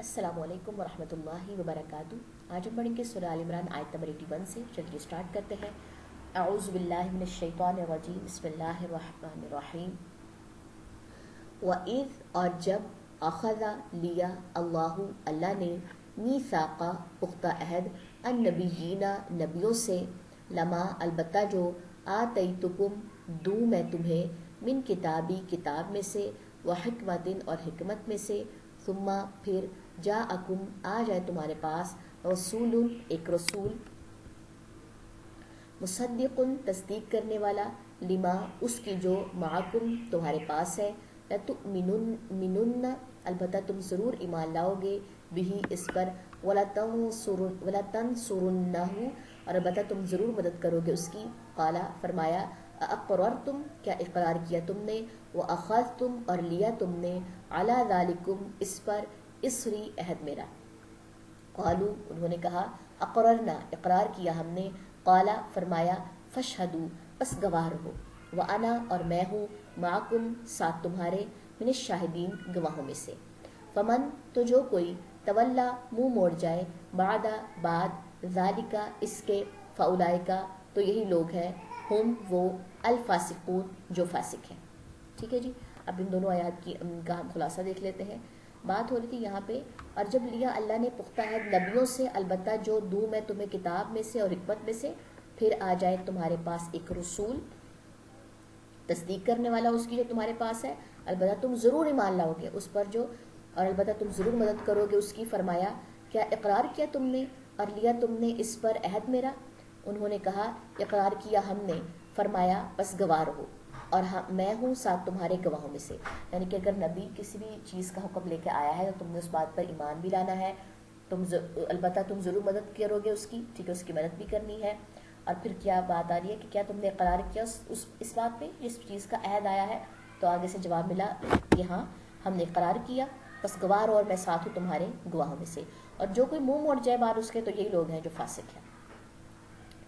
अस्सलामुअलैकुम वरहमतुल्लाहि वबरकातुहू। आज हम पढ़ेंगे सूरह आल इमरान आयत नंबर 81 से। चलिए स्टार्ट करते हैं। अऊज़ु बिल्लाहि मिनश शैतानिर रजीम, बिस्मिल्लाहिर रहमानिर रहीम। वइज़, और जब, अख़ज़ा, लिया, अल्लाहु, अल्लाह ने, मीसाक़ा, पुख्ता अहद, अन्नबिय्यीना, नबियों से, लमा, अलबत्ता जो, आतैतुकुम, दूँ मैं तुम्हें, मिन किताबी, किताब में से, व हिकमतिन, और हिकमत में से, सुम्मा, फिर, जाअकुम, आ जाए तुम्हारे पास, रसूलुन, एक रसूल, मुसद्दिकुन, तस्दीक करने वाला, लिमा, उसकी जो, माअकुम, तुम्हारे पास है, लतुमिनुन्न, अलबत्ता तुम ज़रूर ईमान लाओगे, बिही, इस पर, वलतंसुरुन्नहु, और अलबत्ता तुम ज़रूर मदद करोगे उसकी। काला, फरमाया, अक़ररतुम, क्या इक़रार किया तुमने, व अख़ज़तुम, और लिया तुमने, अला ज़ालिकुम, इस पर, इसरी, अहद मेरा। क़ालू, उन्होंने कहा, अक़ररना, इक़रार किया हमने। क़ाला, फरमाया, फ़शहदू, बस गवाह रहो, व अना, और मैं हूँ, माकुम, साथ तुम्हारे, मिनश शाहिदीन, गवाहों में से। फमन, तो जो कोई, तवल्ला, मुँह मोड़ जाए, बादा, बाद, ज़ालिका, इसके, फ़उलाइका, तो यही लोग हैं, हुम, वो, अल-फ़ासिक़ून, जो फासिक हैं। ठीक है जी। अब इन दोनों आयात का हम खुलासा देख लेते हैं। बात हो रही थी यहाँ पे, और जब लिया अल्लाह ने पुख्ता है नबियों से, अलबत्ता जो दूँ मैं तुम्हें किताब में से और हिकमत में से, फिर आ जाए तुम्हारे पास एक रसूल, तस्दीक करने वाला उसकी जो तुम्हारे पास है, अलबत्ता तुम ज़रूर ईमान लाओगे उस पर जो, और अलबत्ता तुम ज़रूर मदद करोगे उसकी। फरमाया, क्या इक़रार किया तुमने और लिया तुमने इस पर अहद मेरा। उन्होंने कहा, इक़रार किया हमने। फरमाया, बस गवाह रहो, और हाँ, मैं हूँ साथ तुम्हारे गवाहों में से। यानी कि अगर नबी किसी भी चीज़ का हुक्म लेके आया है तो तुमने उस बात पर ईमान भी लाना है, अलबत्ता तुम ज़रूर मदद करोगे उसकी, ठीक है, उसकी मदद भी करनी है। और फिर क्या बात आ रही है कि क्या तुमने इक़रार किया इस बात पे, जिस चीज़ का अहद आया है। तो आगे से जवाब मिला कि हाँ, हमने इक़रार किया, बस गवाह रहो और मैं साथ हूँ तुम्हारे गवाहों में से। और जो कोई मुँह मोड़ जाए बात उसके, तो यही लोग हैं जो फासिक हैं।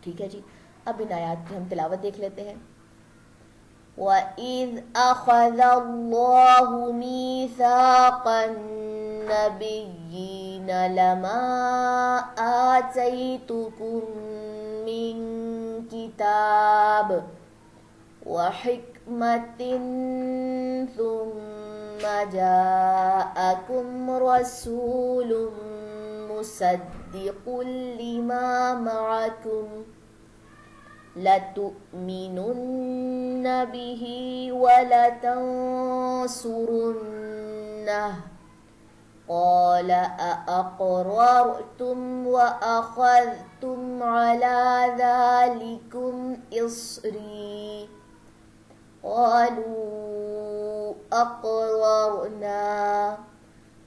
ठीक है जी। अब इन आयात की हम तिलावत देख लेते हैं। वइज़ अख़ज़ल्लाहु मीसाक़न्नबिय्यीन लमा आतैतुकुम मिन किताब व हिकमतिन सुम्मा जाअकुम रसूलुम मुसद्दिक़ुल लिमा मअकुम लतुमिनुन्न बिही वलतंसुरुन्नह। क़ाल अअक़ररतुम व अख़ज़तुम अला ज़ालिकुम इस्री। क़ालू अक़ररना।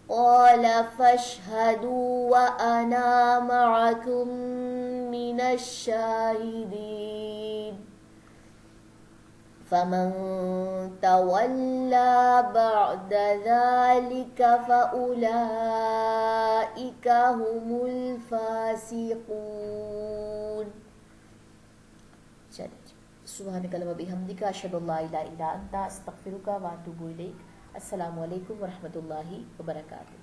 क़ाल फ़शहदू व अना मअकुम मिनश शाहिदीन। फमन तवल्ला बअद ज़ालिक फ़उलाइका हुमुल फ़ासिक़ून। चलिए, सुब्हानक व बिहम्दिका अशहदु अल्ला इलाहा इल्ला अंता अस्तग़फिरुका व अतूबु इलैक। अस्सलामु अलैकुम व रहमतुल्लाहि व बरकातुहू।